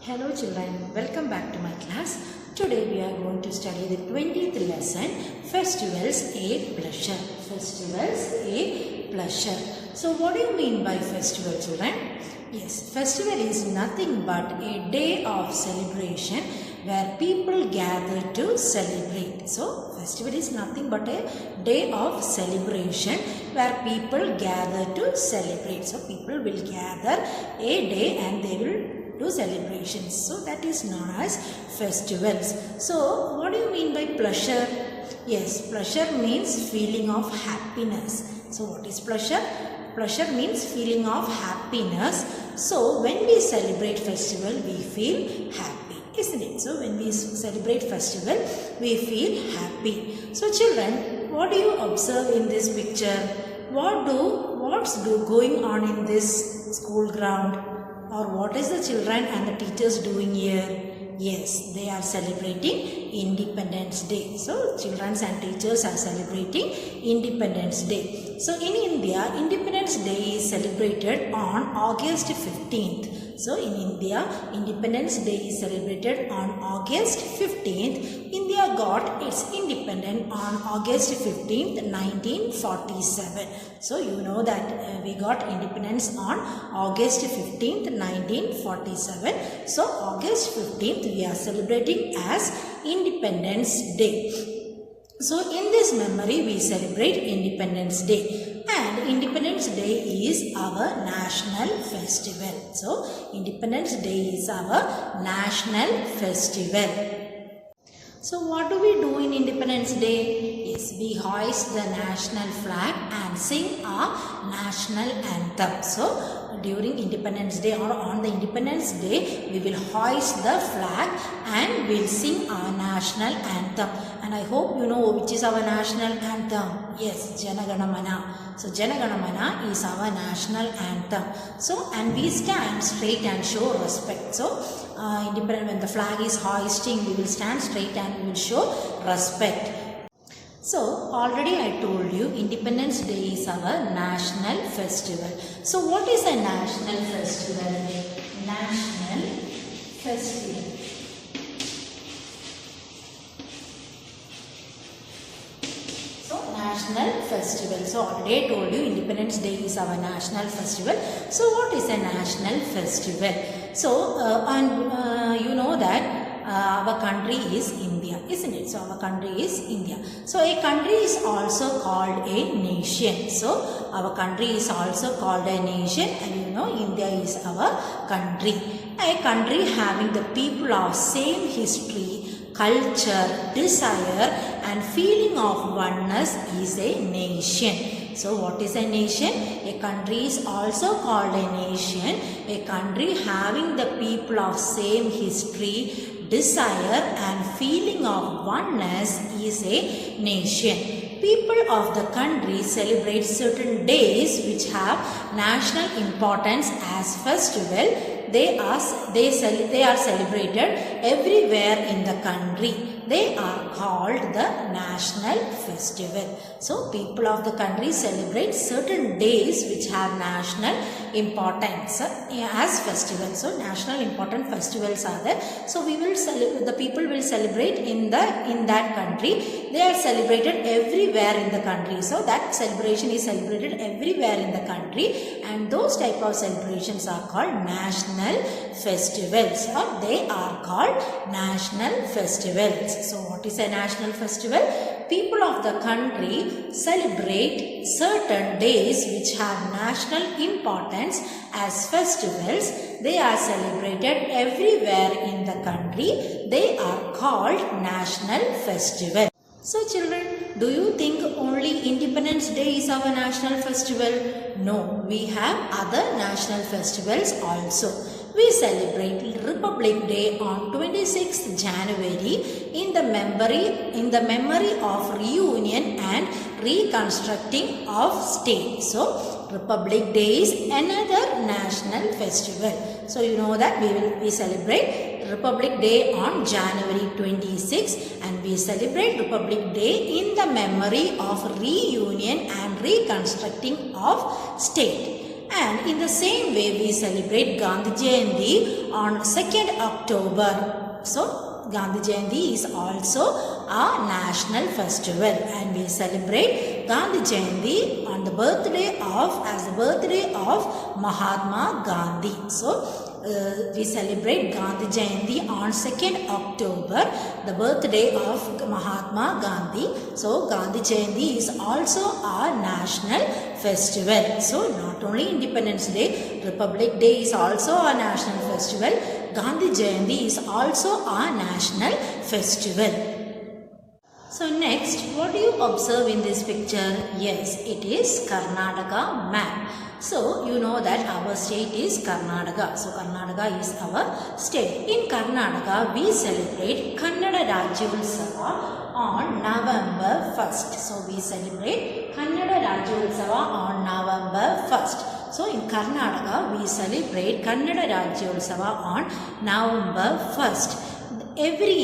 Hello children, welcome back to my class. Today we are going to study the 20th lesson, Festivals A Pleasure. Festivals A Pleasure. So what do you mean by festival, children? Yes, festival is nothing but a day of celebration where people gather to celebrate. So festival is nothing but a day of celebration where people gather to celebrate. So people will gather a day and they will do celebrations. So that is known as festivals. So what do you mean by pleasure? Yes, pleasure means feeling of happiness. So what is pleasure? Pleasure means feeling of happiness. So when we celebrate festival, we feel happy, isn't it? So when we celebrate festival, we feel happy. So children, what do you observe in this picture? What's going on in this school ground? Or what is the children and the teachers doing here? Yes, they are celebrating Independence Day. So children and teachers are celebrating Independence Day. So in India, Independence Day is celebrated on August 15th. So in India, Independence Day is celebrated on August 15th. India got its independence on August 15th, 1947. So you know that we got independence on August 15th, 1947. So August 15th we are celebrating as Independence Day. So in this memory we celebrate Independence Day. And Independence Day is our national festival. So Independence Day is our national festival. So what do we do in Independence Day? Yes, we hoist the national flag and sing our national anthem. So during Independence Day or on the Independence Day, we will hoist the flag and we'll sing our national anthem. And I hope you know which is our national anthem. Yes, Jana Gana Mana. So Jana Gana Mana is our national anthem. So and we stand straight and show respect. So when the flag is hoisting, we will stand straight and we will show respect. So already I told you Independence Day is our national festival. So what is a national festival? National festival. National festival. So already I told you Independence Day is our national festival. So what is a national festival? So you know that our country is India, isn't it? So our country is India. So a country is also called a nation. So our country is also called a nation, and you know India is our country. A country having the people of same history, culture, desire and feeling of oneness is a nation. So what is a nation? A country is also called a nation. A country having the people of same history, desire and feeling of oneness is a nation. People of the country celebrate certain days which have national importance as festival. They are celebrated everywhere in the country. They are called the national festival. So people of the country celebrate certain days which have national importance as festivals. So national important festivals are there. So the people will celebrate in that country. They are celebrated everywhere in the country. So that celebration is celebrated everywhere in the country, and those type of celebrations are called national festivals, or they are called national festivals. So what is a national festival? People of the country celebrate certain days which have national importance as festivals. They are celebrated everywhere in the country. They are called national festival. So children, do you think only Independence Day is our national festival? No, we have other national festivals also. We celebrate Republic Day on 26th January in the memory of reunion and reconstructing of state. So Republic Day is another national festival. So you know that we celebrate Republic Day on January 26, and we celebrate Republic Day in the memory of reunion and reconstructing of state. And in the same way, we celebrate Gandhi Jayanti on 2nd October. So, Gandhi Jayanti is also a national festival, and we celebrate Gandhi Jayanti on the birthday of Mahatma Gandhi. So, we celebrate Gandhi Jayanti on 2nd October, the birthday of Mahatma Gandhi. So, Gandhi Jayanti is also a national festival. So, not only Independence Day, Republic Day is also a national festival. Gandhi Jayanti is also a national festival. So next, what do you observe in this picture? Yes, it is Karnataka map. So you know that our state is Karnataka. So Karnataka is our state. In Karnataka, we celebrate Kannada Rajyotsava on November 1st. So we celebrate Kannada Rajyotsava on November 1st. So in Karnataka, we celebrate Kannada Rajyotsava on November 1st. Every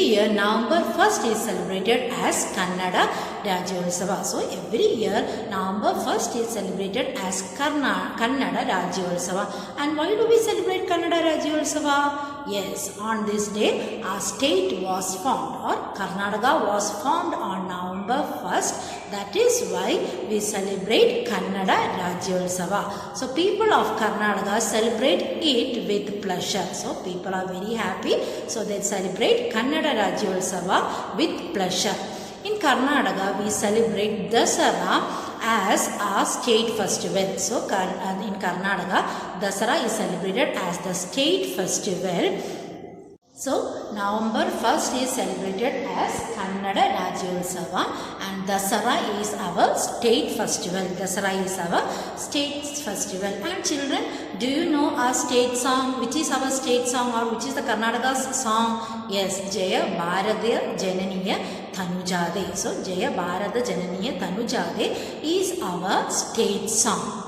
year, November 1st is celebrated as Kannada Rajyotsava. So every year, November 1st is celebrated as Kannada Rajyotsava. And why do we celebrate Kannada Rajyotsava? Yes, on this day, our state was formed, or Karnataka was formed on November 1st. That is why we celebrate Kannada Rajyotsava. So people of Karnataka celebrate it with pleasure. So people are very happy. So they celebrate Kannada Rajyotsava with pleasure. In Karnataka, we celebrate Dasara as a state festival. So in Karnataka, Dasara is celebrated as the state festival. So November 1st is celebrated as Kannada Rajyotsava, and Dasara is our state festival. Dasara is our state festival. And children, do you know our state song? Which is our state song, or which is the Karnataka's song? Yes, Jaya Bharata Jananiya Tanujade. So Jaya Bharata Jananiya Tanujade is our state song.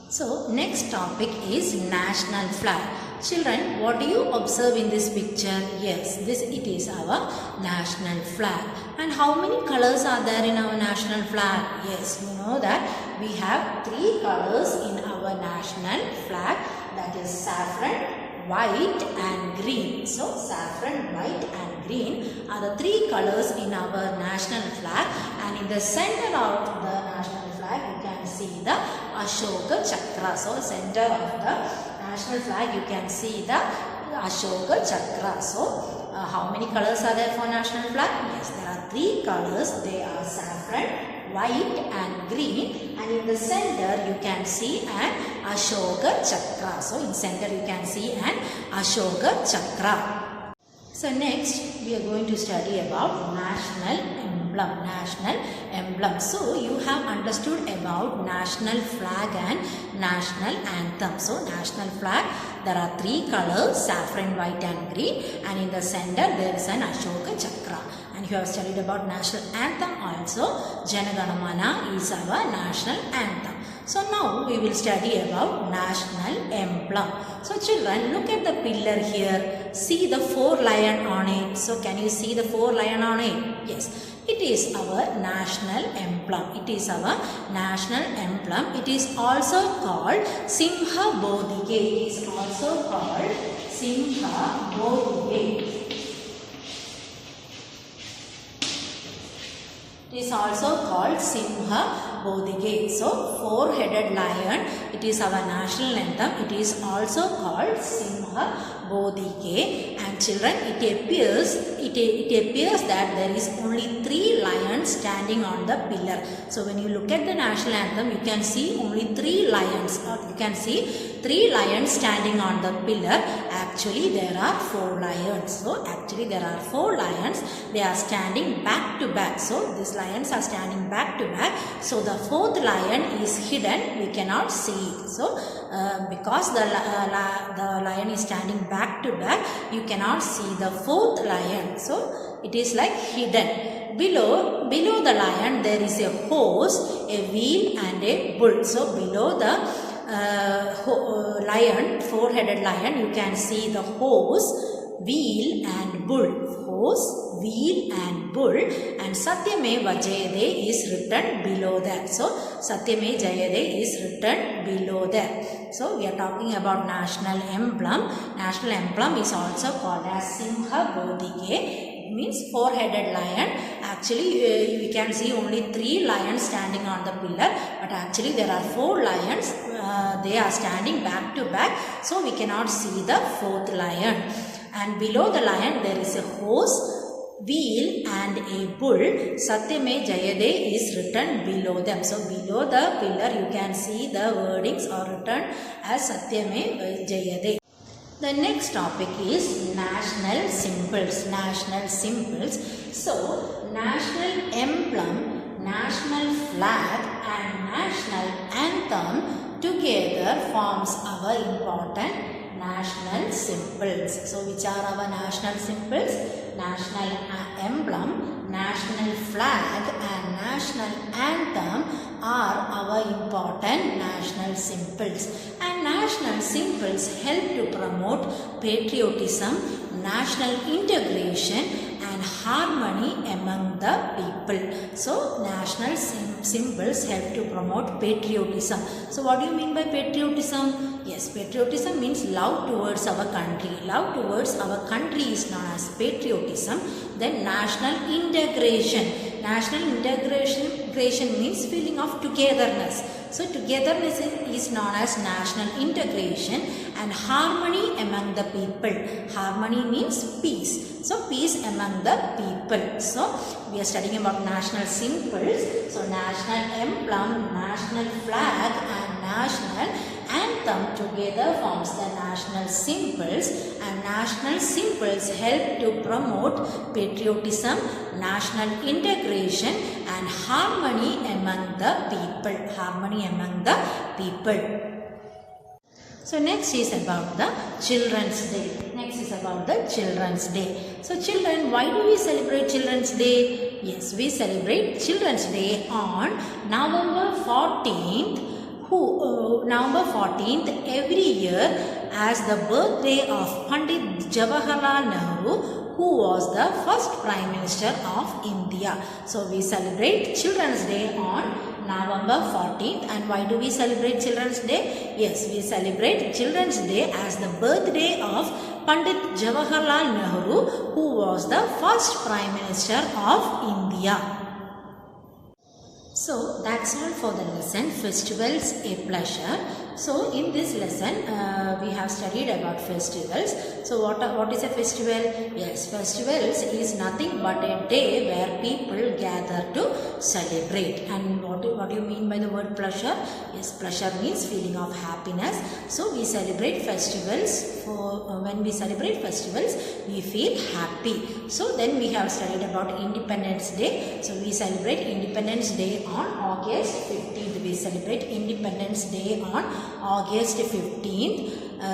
So next topic is national flag. Children, what do you observe in this picture? Yes, it is our national flag. And how many colors are there in our national flag? Yes, you know that we have 3 colors in our national flag. That is saffron, white and green. So saffron, white and green are the 3 colors in our national flag. And in the center of the national flag, you can see the Ashoka Chakra. So center of the national flag, you can see the Ashoka Chakra. So how many colors are there for national flag? Yes, there are 3 colors. They are saffron, white and green, and in the center you can see an Ashoka Chakra. So in center you can see an Ashoka Chakra. So next we are going to study about national emblem. So you have understood about national flag and national anthem. So national flag, there are 3 colors, saffron, white and green, and in the center there is an Ashoka Chakra. And you have studied about national anthem also. Jana Gana Mana is our national anthem. So now we will study about national emblem. So children, look at the pillar here. See the 4 lion on it. So can you see the 4 lion on it? Yes. It is our national emblem. It is our national emblem. It is also called Simha Bodhige. It is also called Simha Bodhige. It is also called Simha Bodhige. So 4-headed lion. It is our national anthem. It is also called Simha Bodhige. And children, it appears that there is only 3 lions standing on the pillar. So when you look at the national anthem, you can see only 3 lions. Or you can see 3 lions standing on the pillar. Actually, there are 4 lions. So actually, there are 4 lions. They are standing back to back. So these lions are standing back to back. So the 4th lion is hidden. We cannot see it. So because the lion is standing back to back, you cannot see the 4th lion. So it is like hidden. Below the lion there is a horse, a wheel and a bull. So below the lion, 4-headed lion, you can see the horse, wheel and bull. Horse, wheel and bull, and Satyameva Jayade is written below that. So Satyame Jayade is written below that. So we are talking about national emblem. National emblem is also called as Simha Bodhige. It means four-headed lion. Actually we can see only 3 lions standing on the pillar, but actually there are 4 lions. They are standing back to back, so we cannot see the 4th lion. And below the lion there is a horse, wheel and a bull. Satyame Jayade is written below them. So below the pillar you can see the wordings are written as Satyame Jayade. The next topic is national symbols. National symbols. So national emblem, national flag and national anthem together forms our important national symbols. So which are our national symbols? National emblem, national flag and national anthem are our important national symbols. And national symbols help to promote patriotism, national integration and harmony among the people. So national symbols help to promote patriotism. So what do you mean by patriotism? Yes, patriotism means love towards our country. Love towards our country is known as patriotism. Then national integration. National integration means feeling of togetherness. So togetherness is known as national integration, and harmony among the people. Harmony means peace. So peace among the people. So we are studying about national symbols. So national emblem, national flag and national anthem together forms the national symbols, and national symbols help to promote patriotism, national integration and harmony among the people. Harmony among the people. So next is about the Children's Day. Next is about the Children's Day. So children, why do we celebrate Children's Day? Yes, we celebrate Children's Day on November 14th. November 14th every year as the birthday of Pandit Jawaharlal Nehru, who was the first Prime Minister of India. So we celebrate Children's Day on November 14th. And why do we celebrate Children's Day? Yes, we celebrate Children's Day as the birthday of Pandit Jawaharlal Nehru, who was the first Prime Minister of India. So that's all for the lesson Festivals a Pleasure. So in this lesson we have studied about festivals. So what is a festival? Yes, festivals is nothing but a day where people gather to celebrate. And what do you mean by the word pleasure? Yes, pleasure means feeling of happiness. So we celebrate festivals. When we celebrate festivals we feel happy. So then we have studied about Independence Day. So we celebrate Independence Day on August 15th. We celebrate Independence Day on August 15th.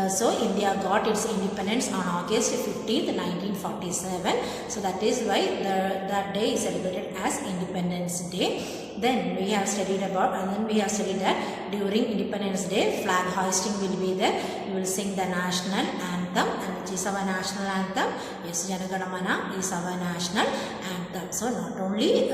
So India got its independence on August 15th, 1947. So that is why that day is celebrated as Independence Day. Then we have studied that during Independence Day, flag hoisting will be there. You will sing the national anthem, and which is our national anthem? Yes, Jana Gana Mana is our national anthem. So not only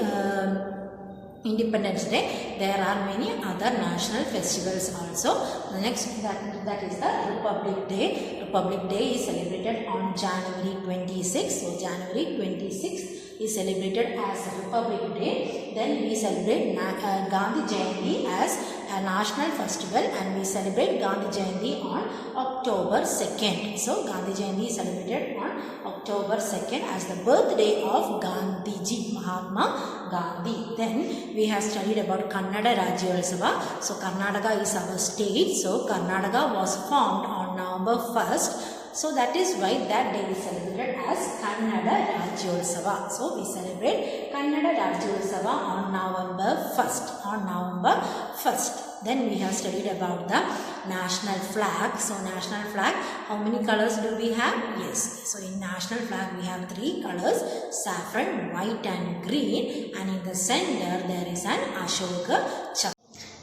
Independence Day, there are many other national festivals also. The next that is the Republic Day. Republic Day is celebrated on January 26th. So January 26th is celebrated as Republic Day. Then we celebrate Gandhi Jayanti as a national festival, and we celebrate Gandhi Jayanti on October 2nd. So Gandhi Jayanti is celebrated on October 2nd as the birthday of Gandhiji, Mahatma Gandhi. Then we have studied about Kannada Rajyotsava. So Karnataka is our state. So Karnataka was formed on November 1st. So that is why that day is celebrated as Kannada Rajyotsava. So we celebrate Kannada Rajyotsava on November 1st. Then we have studied about the national flag. So national flag, how many colors do we have? Yes. So in national flag we have 3 colors: saffron, white and green. And in the center there is an Ashoka chakra.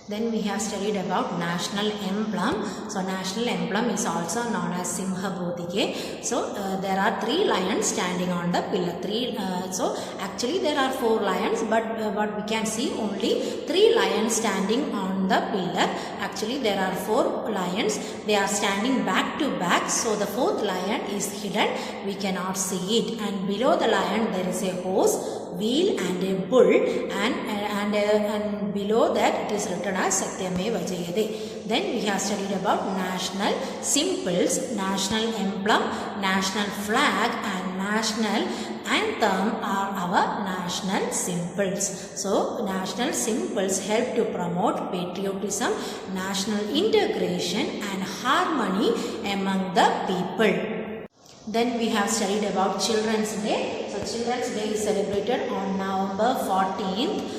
Then we have studied about national emblem. So national emblem is also known as Simha Bodhige. So there are 3 lions standing on the pillar. So actually there are 4 lions, but what we can see only 3 lions standing on the pillar. Actually there are 4 lions. They are standing back to back. So the 4th lion is hidden. We cannot see it. And below the lion there is a horse, wheel and a bull, and below that it is written as Satyameva Jayate. Then we have studied about national symbols, national emblem, national flag and national anthem are our national symbols. So national symbols help to promote patriotism, national integration and harmony among the people. Then we have studied about Children's Day. So Children's Day is celebrated on November 14th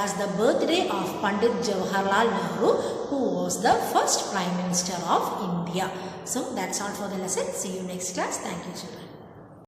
as the birthday of Pandit Jawaharlal Nehru, who was the first Prime Minister of India. So that's all for the lesson. See you next class. Thank you, children.